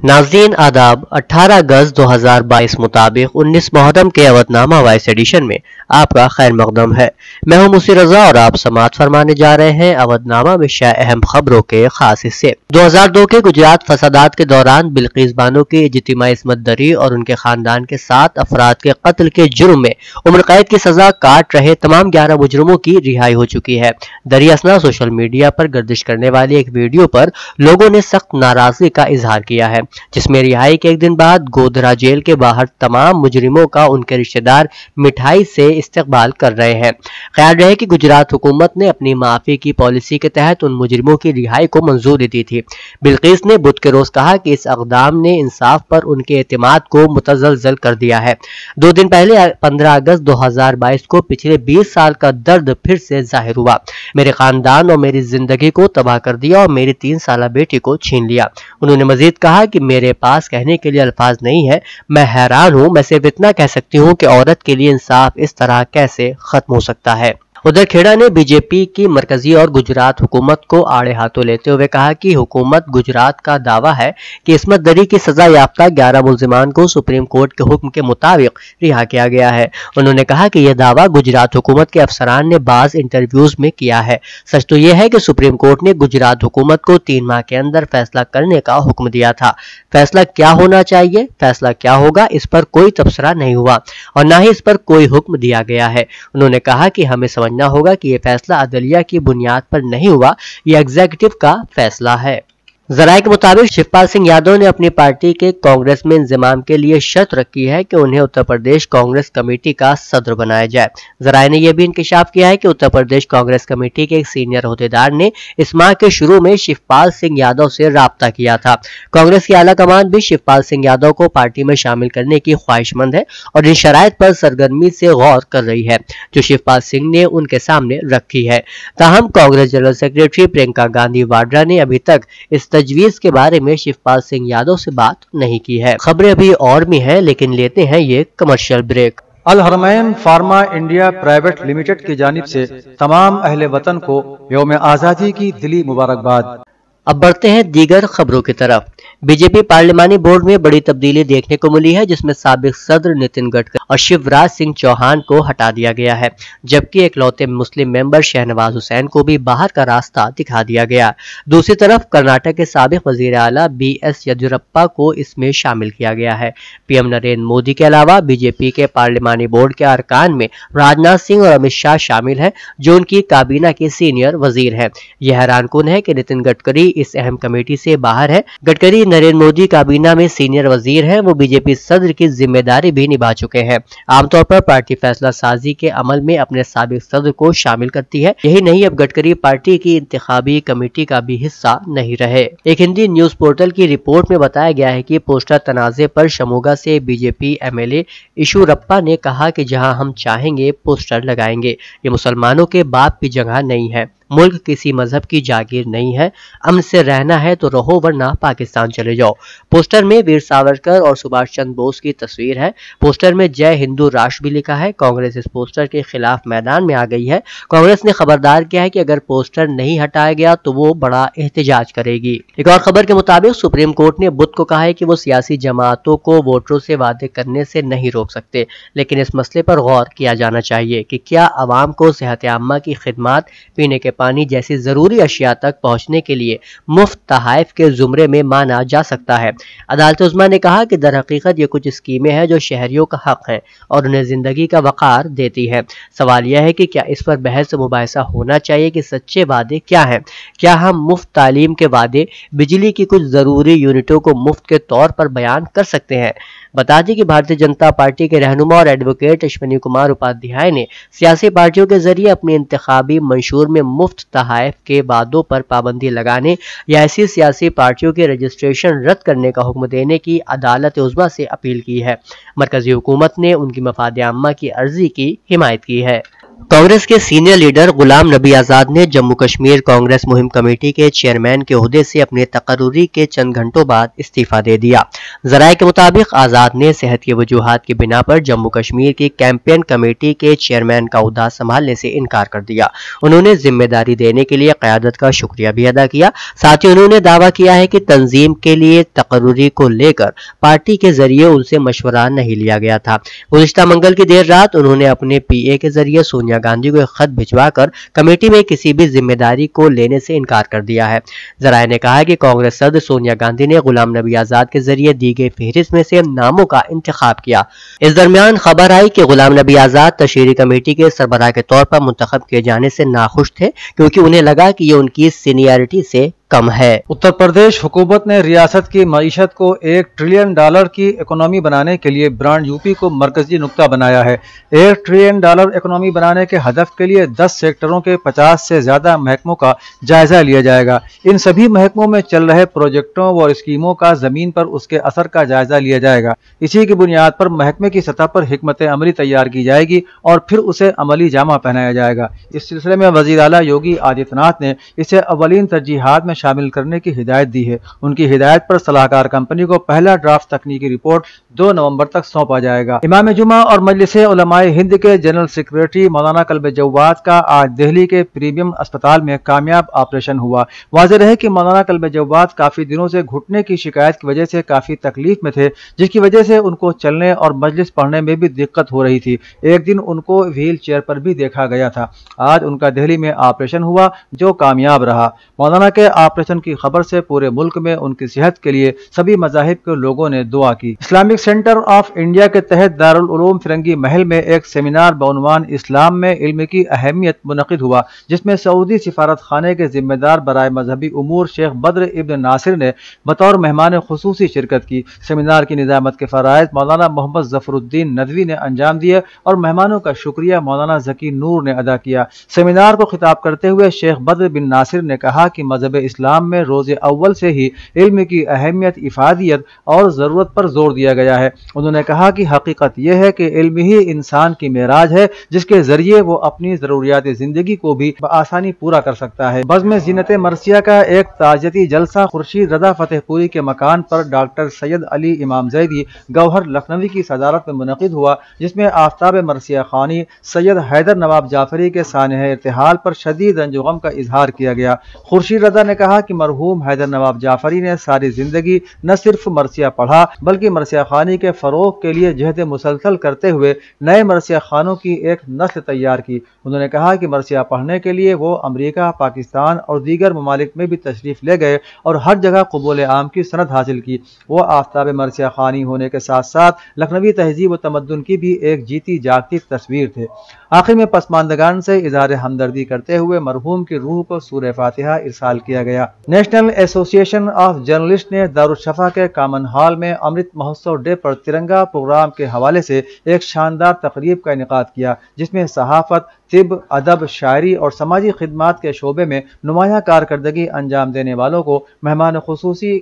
नाज़रीन आदाब। 18 अगस्त 2022 मुताबिक 19 मुहर्रम के अवधनामा वॉइस एडिशन में आपका खैर मकदम है। मैं हूं मुसी रजा और आप समाअत फरमाने जा रहे हैं अवधनामा में शाया अहम खबरों के खास हिस्से। 2002 के गुजरात फसादात के दौरान बिल्किस बानो की इज्तिमाई इस्मत दरी और उनके खानदान के 7 अफराद के कत्ल के जुर्म में उम्र कैद की सजा काट रहे तमाम 11 मुजरिमों की रिहाई हो चुकी है। दरी असना सोशल मीडिया पर गर्दिश करने वाली एक वीडियो पर लोगों ने सख्त नाराजगी का इजहार किया है, जिसमें रिहाई के एक दिन बाद गोधरा जेल के बाहर तमाम मुजरिमों का उनके रिश्तेदार मिठाई से इस्तकबाल कर रहे हैं। ख्याल रहे कि गुजरात हुकूमत ने अपनी माफी की पॉलिसी के तहत उन मुजरिमों की रिहाई को मंजूरी दी थी। बिल्किस ने बुध के रोज कहा कि इस इक़दाम ने इंसाफ पर उनके एतमाद को मुतज़लज़ल कर दिया है। 2 दिन पहले 15 अगस्त 2022 को पिछले 20 साल का दर्द फिर से जाहिर हुआ। मेरे खानदान और मेरी जिंदगी को तबाह कर दिया और मेरी 3 साला बेटी को छीन लिया। उन्होंने मजीद कहा कि मेरे पास कहने के लिए अल्फाज नहीं है, मैं हैरान हूं। मैं सिर्फ इतना कह सकती हूं कि औरत के लिए इंसाफ इस तरह कैसे खत्म हो सकता है। उधर खेड़ा ने बीजेपी की मरकजी और गुजरात हुकूमत को आड़े हाथों लेते हुए कहा कि हुकूमत गुजरात का दावा है कि इस्मत दरी की सजा याफ्ता 11 मुल्जिमान को सुप्रीम कोर्ट के हुक्म के मुताबिक रिहा किया गया है। उन्होंने कहा कि यह दावा गुजरात हुकूमत के अफसरान ने बाज इंटरव्यूज में किया है। सच तो यह है कि सुप्रीम कोर्ट ने गुजरात हुकूमत को 3 माह के अंदर फैसला करने का हुक्म दिया था। फैसला क्या होना चाहिए, फैसला क्या होगा, इस पर कोई तबसरा नहीं हुआ और न ही इस पर कोई हुक्म दिया गया है। उन्होंने कहा कि हमें समझना होगा कि यह फैसला अदलिया की बुनियाद पर नहीं हुआ, यह एग्जीक्यूटिव का फैसला है। जराये के मुताबिक शिवपाल सिंह यादव ने अपनी पार्टी के कांग्रेस में इंजमाम के लिए शर्त रखी है कि उन्हें उत्तर प्रदेश कांग्रेस कमेटी का सदर बनाया जाए। जराये ने यह भी इंकशाफ किया है कि उत्तर प्रदेश कांग्रेस कमेटी के एक सीनियर ओहदेदार ने इस माह के शुरू में शिवपाल सिंह यादव से राब्ता किया था। कांग्रेस की आला कमान भी शिवपाल सिंह यादव को पार्टी में शामिल करने की ख्वाहिशमंद है और इन शराइत पर सरगर्मी से गौर कर रही है जो शिवपाल सिंह ने उनके सामने रखी है। ताहम कांग्रेस जनरल सेक्रेटरी प्रियंका गांधी वाड्रा ने अभी तक इस तजवीज के बारे में शिवपाल सिंह यादव से बात नहीं की है। खबरें अभी और भी हैं, लेकिन लेते हैं ये कमर्शियल ब्रेक। अल हरमैन फार्मा इंडिया प्राइवेट लिमिटेड की जानिब से तमाम अहले वतन को यौम आज़ादी की दिली मुबारकबाद। अब बढ़ते हैं दीगर खबरों की तरफ। बीजेपी पार्लिमानी बोर्ड में बड़ी तब्दीली देखने को मिली है, जिसमें साबिक सदर नितिन गडकरी और शिवराज सिंह चौहान को हटा दिया गया है, जबकि इकलौते मुस्लिम मेंबर शहनवाज हुसैन को भी बाहर का रास्ता दिखा दिया गया। दूसरी तरफ कर्नाटक के साबिक वजीर आला BS येदियुरप्पा को इसमें शामिल किया गया है। PM नरेंद्र मोदी के अलावा बीजेपी के पार्लिमानी बोर्ड के अरकान में राजनाथ सिंह और अमित शाह शामिल है, जो उनकी काबीना के सीनियर वजीर है। यह हैरानकुन है कि नितिन गडकरी इस अहम कमेटी से बाहर है। गडकरी नरेंद्र मोदी काबीना में सीनियर वजीर हैं, वो बीजेपी सदर की जिम्मेदारी भी निभा चुके हैं। आमतौर पर पार्टी फैसला साजी के अमल में अपने साबिक सदर को शामिल करती है। यही नहीं, अब गडकरी पार्टी की इंतखाबी कमेटी का भी हिस्सा नहीं रहे। एक हिंदी न्यूज पोर्टल की रिपोर्ट में बताया गया है कि पोस्टर तनाजे पर शमोगा से बीजेपी MLA येदियुरप्पा ने कहा कि जहां हम चाहेंगे पोस्टर लगाएंगे। ये मुसलमानों के बाप की जगह नहीं है, मुल्क किसी मजहब की जागीर नहीं है। अमन से रहना है तो रहो, वरना पाकिस्तान चले जाओ। पोस्टर में वीर सावरकर और सुभाष चंद्र बोस की तस्वीर है। पोस्टर में जय हिंदू राष्ट्र भी लिखा है। कांग्रेस इस पोस्टर के खिलाफ मैदान में आ गई है। कांग्रेस ने खबरदार किया है कि अगर पोस्टर नहीं हटाया गया तो वो बड़ा एहतजाज करेगी। एक और खबर के मुताबिक सुप्रीम कोर्ट ने बुध को कहा है कि वो सियासी जमातों को वोटरों से वादे करने से नहीं रोक सकते, लेकिन इस मसले पर गौर किया जाना चाहिए कि क्या अवाम को सेहत आम्मा की खिदमात, पीने के पानी जैसी जरूरी अशिया तक पहुंचने के लिए मुफ्त तहाइफ के जुमरे में माना जा सकता है। अदालत उज़्मा ने कहा कि दर हकीकत ये कुछ स्कीमें हैं जो शहरियों का हक है और उन्हें जिंदगी का वक़ार देती है। सवाल यह है कि क्या इस पर बहस मुबाहिसा होना चाहिए कि सच्चे वादे क्या हैं। क्या हम मुफ्त तालीम के वादे, बिजली की कुछ जरूरी यूनिटों को मुफ्त के तौर पर बयान कर सकते हैं। बता दें कि भारतीय जनता पार्टी के रहनुमा और एडवोकेट अश्विनी कुमार उपाध्याय ने सियासी पार्टियों के जरिए अपने इंतखाबी मंशूर में मुफ्त तहाइफ के वादों पर पाबंदी लगाने या ऐसी सियासी पार्टियों के रजिस्ट्रेशन रद्द करने का हुक्म देने की अदालत उज़्मा से अपील की है। मरकजी हुकूमत ने उनकी मफाद आम्मा की अर्जी की हिमायत की है। कांग्रेस के सीनियर लीडर गुलाम नबी आजाद ने जम्मू कश्मीर कांग्रेस मुहिम कमेटी के चेयरमैन के ओहदे से अपने तकर्रुरी के चंद घंटों बाद इस्तीफा दे दिया। जराये के मुताबिक आजाद ने सेहत की वजूहात की बिना पर जम्मू कश्मीर की कैंपेन कमेटी के चेयरमैन का ओहदा संभालने से इनकार कर दिया। उन्होंने जिम्मेदारी देने के लिए क़यादत का शुक्रिया भी अदा किया। साथ ही उन्होंने दावा किया है कि तंजीम के लिए तकर्रुरी को लेकर पार्टी के जरिए उनसे मशवरा नहीं लिया गया था। गुज़िश्ता मंगल की देर रात उन्होंने अपने पीए के जरिए सोनिया गांधी को एक खत भिजवाकर कमेटी में किसी भी जिम्मेदारी को लेने से इनकार कर दिया है। जराये ने कहा है कि कांग्रेस सदर सोनिया गांधी ने गुलाम नबी आजाद के जरिए दी गई फहरिस्त में से नामों का इंतखाब किया। इस दरमियान खबर आई कि गुलाम नबी आजाद तशरीरी कमेटी के सरबराह के तौर पर मुंतखब किए जाने से नाखुश थे, क्योंकि उन्हें लगा कि ये उनकी सीनियरिटी से कम है। उत्तर प्रदेश हुकूमत ने रियासत की मईशत को $1 ट्रिलियन की इकोनॉमी बनाने के लिए ब्रांड यूपी को मरकजी नुक्ता बनाया है। $1 ट्रिलियन इकोनॉमी बनाने के हदफ के लिए 10 सेक्टरों के 50 से ज्यादा महकमों का जायजा लिया जाएगा। इन सभी महकमों में चल रहे प्रोजेक्टों और स्कीमों का जमीन पर उसके असर का जायजा लिया जाएगा। इसी की बुनियाद पर महकमे की सतह पर हिकमत अमली तैयार की जाएगी और फिर उसे अमली जामा पहनाया जाएगा। इस सिलसिले में वज़ीर आला योगी आदित्यनाथ ने इसे अव्वलीन तरजीहात में शामिल करने की हिदायत दी है। उनकी हिदायत पर सलाहकार कंपनी को पहला ड्राफ्ट तकनीकी रिपोर्ट 2 नवंबर तक सौंपा जाएगा। इमाम जुमा और मजलिस उलमाए हिंद के जनरल सेक्रेटरी मौलाना कल्ब जव्वाद का आज दिल्ली के प्रीमियम अस्पताल में कामयाब ऑपरेशन हुआ। वाज़ेह रहे कि मौलाना कल्ब जव्वाद काफी दिनों से घुटने की शिकायत की वजह से काफी तकलीफ में थे, जिसकी वजह से उनको चलने और मजलिस पढ़ने में भी दिक्कत हो रही थी। एक दिन उनको व्हील चेयर पर भी देखा गया था। आज उनका दिल्ली में ऑपरेशन हुआ जो कामयाब रहा। मौलाना के ऑपरेशन की खबर से पूरे मुल्क में उनकी सेहत के लिए सभी मज़ाहिब के लोगों ने दुआ की। इस्लामिक सेंटर ऑफ इंडिया के तहत दारुल उलूम फिरंगी महल में एक सेमिनार बउनवान इस्लाम में इल्म की अहमियत मुनक़िद हुआ, जिसमें सऊदी सिफारत खाने के जिम्मेदार बराए मजहबी उमूर शेख बद्र इब्न नासिर ने बतौर मेहमान खुसूसी शिरकत की। सेमिनार की निज़ामत के फ़राइज़ मौलाना मोहम्मद ज़फ़रुद्दीन नदवी ने अंजाम दिए और मेहमानों का शुक्रिया मौलाना ज़की नूर ने अदा किया। सेमिनार को खिताब करते हुए शेख बद्र बिन नासिर ने कहा कि मजहब इस्लाम में रोज़े अव्वल से ही इल्म की अहमियत, इफादियत और ज़रूरत पर जोर दिया गया है। उन्होंने कहा कि हकीकत यह है कि इल्म ही इंसान की मेराज है, जिसके जरिए वो अपनी ज़रूरियात ज़िंदगी को भी बआसानी पूरा कर सकता है। बज़्म ज़ीनत मरसिया का एक ताज़ियती जलसा खुर्शीद रज़ा फतेहपुरी के मकान पर डॉक्टर सैयद अली इमाम ज़ैदी गौहर लखनवी की सदारत में मुनक़िद हुआ, जिसमें आफ्ताब मरसिया खानी सैयद हैदर नवाब जाफरी के सानहे इर्तिहाल पर शदीद रंजो गम का इजहार किया गया। खुर्शीद रज़ा ने कहा कि मरहूम हैदर नवाब जाफरी ने सारी जिंदगी न सिर्फ मरसिया पढ़ा बल्कि मरसिया खानी के फरोग के लिए जहद मुसलसल करते हुए नए मरसिया खानों की एक नस्ल तैयार की। उन्होंने कहा कि मरसिया पढ़ने के लिए वो अमरीका, पाकिस्तान और दीगर ममालिक में भी तशरीफ ले गए और हर जगह कबूल आम की सनद हासिल की। वो आफ्ताब मरसिया खानी होने के साथ साथ लखनवी तहजीब व तमद्दुन की भी एक जीती जागती तस्वीर थे। आखिर में पसमानदगान से इज़हार हमदर्दी करते हुए मरहूम की रूह को सूरह फातिहा इरसाल किया गया। नेशनल एसोसिएशन ऑफ जर्नलिस्ट ने दारुशफ़ा के कॉमन हॉल में अमृत महोत्सव डे पर तिरंगा प्रोग्राम के हवाले से एक शानदार तकरीब का इनेकाद किया, जिसमें सहाफ़त, तिब, अदब, शायरी और समाजी खिदमात के शोबे में नुमायाँ कारकर्दगी अंजाम देने वालों को मेहमान खुसूसी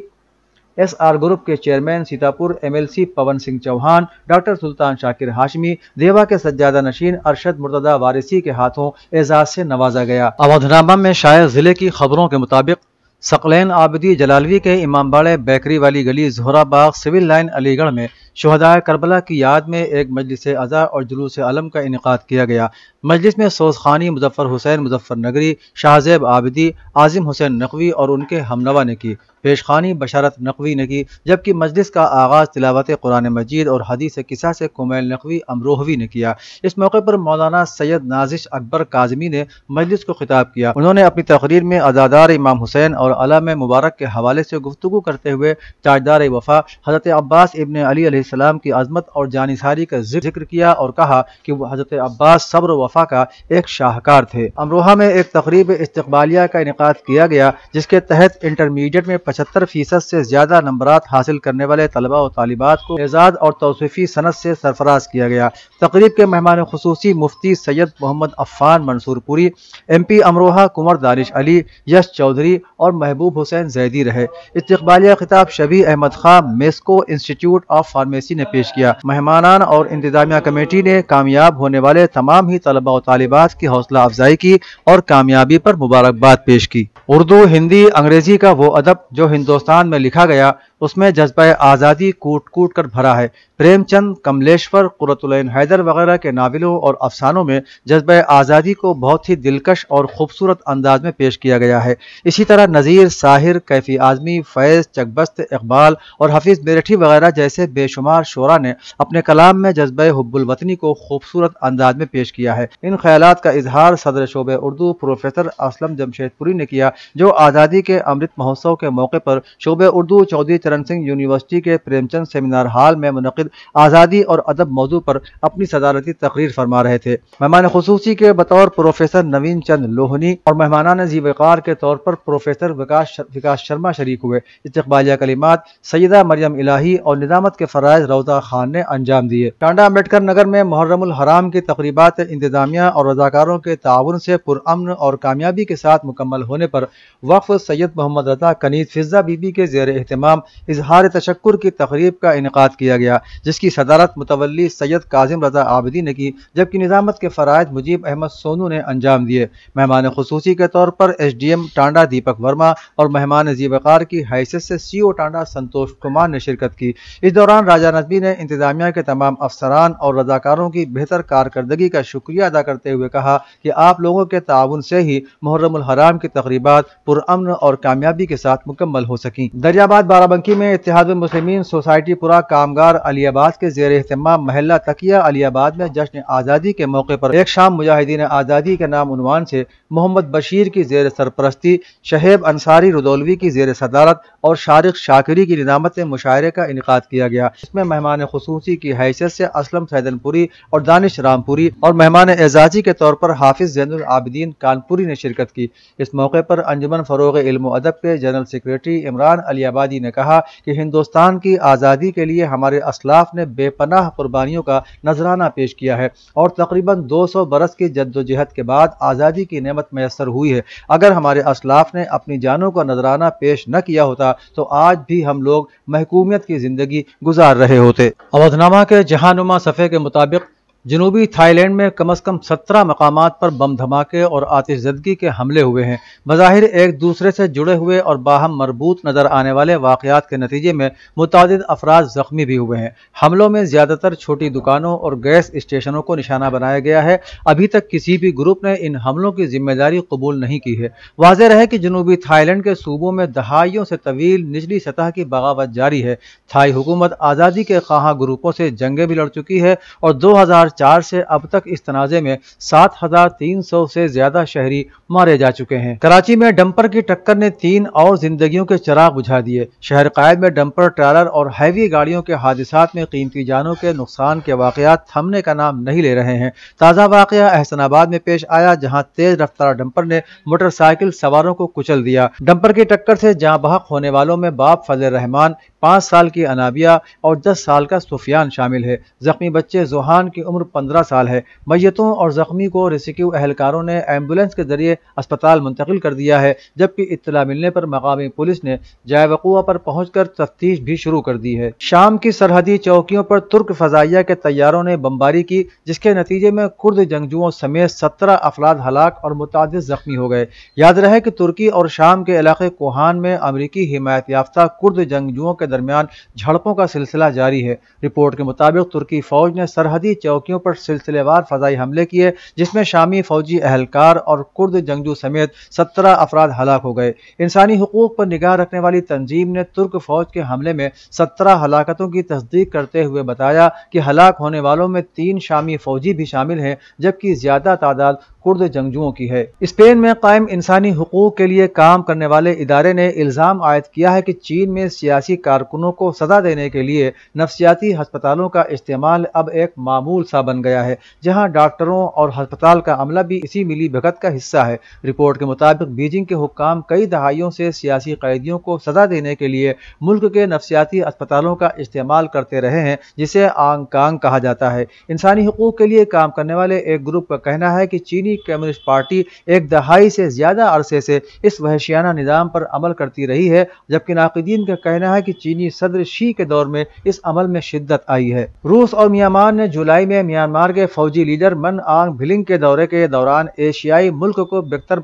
SR ग्रुप के chairman Sitapur MLC Pawan Singh Chauhan, doctor सुल्तान शाकिर हाशमी, देवा के सज्जादा नशीन अरशद मुर्तदा वारिसी के हाथों एजाज से नवाजा गया। अवधनामा में शायर जिले की खबरों के मुताबिक सकलैन आबिदी जलालवी के इमामबाड़े बेकरी वाली गली ज़ोहरा बाग सिविल लाइन अलीगढ़ में शुहदाए करबला की याद में एक मजलिस अज़ा और जुलूस अलम का इनेकाद किया गया। मजलिस में सोज़खानी मुज़फ़्फ़र हुसैन मुज़फ़्फ़र नगरी, शाहज़ैब आबिदी, आज़िम हुसैन नकवी और उनके हमनवा ने की। पेशखानी बशारत नकवी ने की, जबकि मजलिस का आगाज़ तिलावत कुरान मजीद और हदीस किस्सा से कुमैल नकवी अमरोहवी ने किया। इस मौके पर मौलाना सैयद नाजिश अकबर काज़मी ने मजलिस को खिताब किया। उन्होंने अपनी तकरीर में अज़ादार इमाम हुसैन और अलाम मुबारक के हवाले से गुफ्तगू करते हुए ताजदार वफ़ा हज़रत अब्बास इब्न अली अलैहिस्सलाम की अज़मत और जानिसारी का जिक्र किया और कहा कि हज़रत अब्बास सब्र वफ़ा का एक शाहकार थे। अमरोहा में एक तकरीब इस्तक़बालिया का इनेकाद किया गया, जिसके तहत इंटरमीडिएट में 75% से ज्यादा नंबरात हासिल करने वाले तलबा और तालिबात को एजाज और तौसीफी सनद से सरफराज किया गया। तकरीब के मेहमान खुसूसी मुफ्ती सैयद मोहम्मद अफ़ान मंसूरपुरी, MP अमरोहा कुंवर दानिश अली, यश चौधरी और महबूब हुसैन जैदी रहे। इस्तक़बालिया खिताब शबी अहमद खां मेस्को इंस्टीट्यूट ऑफ फार्मेसी میسی نے پیش کیا۔ مہمانان اور انتظامیہ کمیٹی نے کامیاب ہونے والے تمام ہی طلباء و طالبات کی حوصلہ افزائی کی اور کامیابی پر مبارکباد پیش کی۔ اردو، ہندی، انگریزی کا وہ ادب جو ہندوستان میں لکھا گیا اس میں جذبہ آزادی کوٹ کوٹ کر بھرا ہے۔ پریم چند، کملیشور، قرۃ العین حیدر وغیرہ کے ناولوں اور افسانوں میں جذبہ آزادی کو بہت ہی دلکش اور خوبصورت انداز میں پیش کیا گیا ہے۔ اسی طرح نذیر، ساحر، کیفی اعظمی، فیض، چکبست، اقبال اور حفیظ میرٹھی وغیرہ جیسے بے شمار شعراء نے اپنے کلام میں جذبہ حب الوطنی کو خوبصورت انداز میں پیش کیا ہے۔ ان خیالات کا اظہار صدر شعبہ اردو پروفیسر اسلم جمشید پوری نے کیا، جو آزادی کے امرت مہوتسو کے موقع پر شعبہ اردو چودھری چرن سنگھ یونیورسٹی کے پریم چند سیمینار ہال میں منعقد آزادی اور ادب موضوع پر اپنی صدارتی تقریر فرما رہے تھے۔ مہمان خصوصی کے بطور پروفیسر نوین چند لوہنی اور مہمانان ذی وقار کے طور پر پروفیسر وکاس شرما شریک ہوئے۔ استقبالیہ کلمات سیدہ مریم الہی اور نظامت کے فرائض روضہ خان نے انجام دیے۔ ٹانڈہ امبیڈکر نگر میں محرم الحرام کی تقریبات انتظامیہ اور رضاکاروں کے تعاون سے پرامن اور کامیابی کے ساتھ مکمل ہونے پر وقف سید محمد رضا کنیز فضہ بی بی کے زیر اہتمام اظہار تشکر کی تقریب کا انعقاد کیا گیا، جس کی صدارت متولی سید کاظم رضا عابدی نے کی، جبکہ نظامت کے فرائض مجیب احمد سونو نے انجام دیے۔ مہمان خصوصی کے طور پر S D M Tanda Deepak Verma اور مہمان ذی وقار کی حیثیت سے سی او ٹانڈہ سنتوش کمار نے شرکت کی۔ اس دوران راجہ نظمی نے انتظامیہ کے تمام افسران اور رضاکاروں کی بہتر کارکردگی کا شکریہ ادا کرتے ہوئے کہا کہ آپ لوگوں کے تعاون سے ہی محرم الحرام کی تقریبات پرامن اور کامیابی کے ساتھ مکمل ہو سکیں۔ دریاباد بارہ بنکی میں اتحاد المسلمین سوسائٹی پورا کامگار علی آباد کے زیر اہتمام محلہ تقیہ علی آباد میں جشن آزادی کے موقع پر ایک شام مجاہدین آزادی کے نام عنوان سے محمد بشیر کی زیر سرپرستی، شہیب انصاری رودولوی کی زیر صدارت اور شارق شاکری کی نظامت مشاعرے کا انعقاد کیا گیا۔ اس میں مہمان خصوصی کی حیثیت سے اسلم سیدن پوری اور دانش رام پوری اور مہمان اعزازی کے طور پر حافظ زین العابدین کانپوری نے شرکت کی۔ اس موقع پر انجمن فروغ علم و ادب کے جنرل سیکریٹری عمران علی آبادی نے کہا کہ ہندوستان کی آزادی کے لیے ہمارے اسلاف نے بے پناہ قربانیوں کا نذرانہ پیش کیا ہے اور تقریباً 200 برس کی جد و جہد کے بعد آزادی کی نعمت میسر ہوئی ہے۔ اگر ہمارے اسلاف نے اپنی جانوں کا نذرانہ پیش نہ کیا ہوتا تو آج بھی ہم لوگ محکومیت کی زندگی گزار رہے ہوتے۔ اودھنامہ کے جہانما صفحے کے مطابق جنوبی تھائی لینڈ میں کم از کم 17 مقامات پر بم دھماکے اور آتش زدگی کے حملے ہوئے ہیں۔ بظاہر ایک دوسرے سے جڑے ہوئے اور باہم مربوط نظر آنے والے واقعات کے نتیجے میں متعدد افراد زخمی بھی ہوئے ہیں۔ حملوں میں زیادہ تر چھوٹی دکانوں اور گیس اسٹیشنوں کو نشانہ بنایا گیا ہے۔ ابھی تک کسی بھی گروپ نے ان حملوں کی ذمہ داری قبول نہیں کی ہے۔ واضح رہے کہ جنوبی تھائی لینڈ کے صوبوں میں دہائیوں سے طویل نچلی سطح کی بغاوت جاری ہے۔ تھائی حکومت آزادی کے خواہاں گروپوں سے جنگیں بھی لڑ چکی ہے اور 2004 سے اب تک اس تنازع میں 7300 سے زیادہ شہری مارے جا چکے ہیں۔ کراچی میں ڈمپر کی ٹکر نے 3 اور زندگیوں کے چراغ بجھا دیے۔ شہر قائد میں ڈمپر، ٹرالر اور ہیوی گاڑیوں کے حادثات میں قیمتی جانوں کے نقصان کے واقعات تھمنے کا نام نہیں لے رہے ہیں۔ تازہ واقعہ احسن آباد میں پیش آیا، جہاں تیز رفتار ڈمپر نے موٹر سائیکل سواروں کو کچل دیا۔ ڈمپر کی ٹکر سے جاں بحق ہونے والوں میں باپ فضل الرحمان، 5 سال کی انابیہ اور 10 سال کا سفیان شامل ہے۔ زخمی بچے زوہان کی عمر 15 سال ہے۔ میتوں اور زخمی کو ریسکیو اہلکاروں نے ایمبولینس کے ذریعے اسپتال منتقل کر دیا ہے، جبکہ اطلاع ملنے پر مقامی پولیس نے جائے وقوع پر پہنچ کر تفتیش بھی شروع کر دی ہے۔ شام کی سرحدی چوکیوں پر ترک فضائیہ کے طیاروں نے بمباری کی، جس کے نتیجے میں کرد جنگجوؤں سمیت 17 افراد ہلاک اور متعدد زخمی ہو گئے۔ یاد رہے کہ ترکی اور شام کے علاقے کوہان میں امریکی حمایت یافتہ کرد جنگجوؤں کے درمیان جھڑپوں کا سلسلہ جاری ہے۔ رپورٹ کے مطابق ترکی فوج نے سرحدی چوکیوں پر سلسلے وار فضائی حملے کیے، جس میں شامی فوجی اہلکار اور کرد جنگجو سمیت 17 افراد ہلاک ہو گئے۔ انسانی حقوق پر نگاہ رکھنے والی تنظیم نے ترک فوج کے حملے میں 17 ہلاکتوں کی تصدیق کرتے ہوئے بتایا کہ ہلاک ہونے والوں میں 3 شامی فوجی بھی شامل ہیں، جبکہ زیادہ تعداد کرد جنگجوؤں کی ہے۔ اسپین میں قائم انسانی حقوق کے لیے کام کرنے والے ادارے نے الزام عائد کیا ہے کہ چین میں سیاسی کارکنوں کو سزا دینے کے لیے نفسیاتی ہسپتالوں کا استعمال اب ایک معمول سا بن گیا ہے، جہاں ڈاکٹروں اور ہسپتال کا عملہ بھی اسی ملی بھگت کا حصہ ہے۔ رپورٹ کے مطابق بیجنگ کے حکام کئی دہائیوں سے سیاسی قیدیوں کو سزا دینے کے لیے ملک کے نفسیاتی اسپتالوں کا استعمال کرتے رہے ہیں، جسے آنگ کانگ کہا جاتا ہے۔ انسانی حقوق کے لیے کام کرنے والے ایک گروپ کا کہنا ہے کہ چینی کمیونسٹ پارٹی ایک دہائی سے زیادہ عرصے سے اس وحشیانہ نظام پر عمل کرتی رہی ہے، جبکہ ناقدین کا کہنا ہے کہ چینی صدر شی کے دور میں اس عمل میں شدت آئی ہے۔ روس اور میانمار نے جولائی میں میانمار کے فوجی لیڈر من آنگ بھلنگ کے دورے کے دوران ایشیائی ملک کو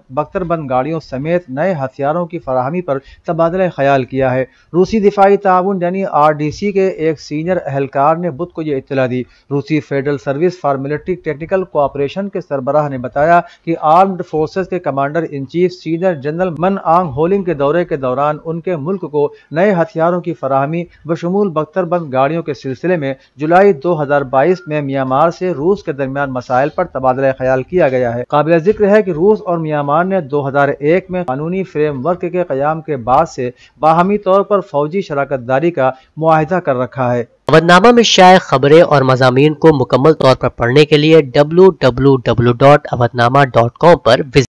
بختر بند گاڑیوں سمیت نئے ہتھیاروں کی فراہمی پر تبادلہ خیال کیا ہے۔ روسی دفاعی تعاون یعنی RDC کے ایک سینئر اہلکار نے بدھ کو یہ اطلاع دی۔ روسی federal service for military technical cooperation کے سربراہ نے بتایا کہ آرمڈ فورسز کے commander in chief senior general من آنگ ہولنگ کے دورے کے دوران ان کے ملک کو نئے ہتھیاروں کی فراہمی بشمول بختر بند گاڑیوں کے سلسلے میں جولائی 2022 میں میانمار سے روس کے درمیان مسائل پر تبادلہ خیال کیا گیا ہے۔ قابل ذکر ہے کہ روس اور میانمار نے 2001 میں قانونی فریم ورک کے قیام کے بعد سے باہمی طور پر فوجی شراکت داری کا معاہدہ کر رکھا ہے۔ اودھ نامہ میں شائع خبریں اور مضامین کو مکمل طور پر پڑھنے کے لیے www.awadhnama.com پر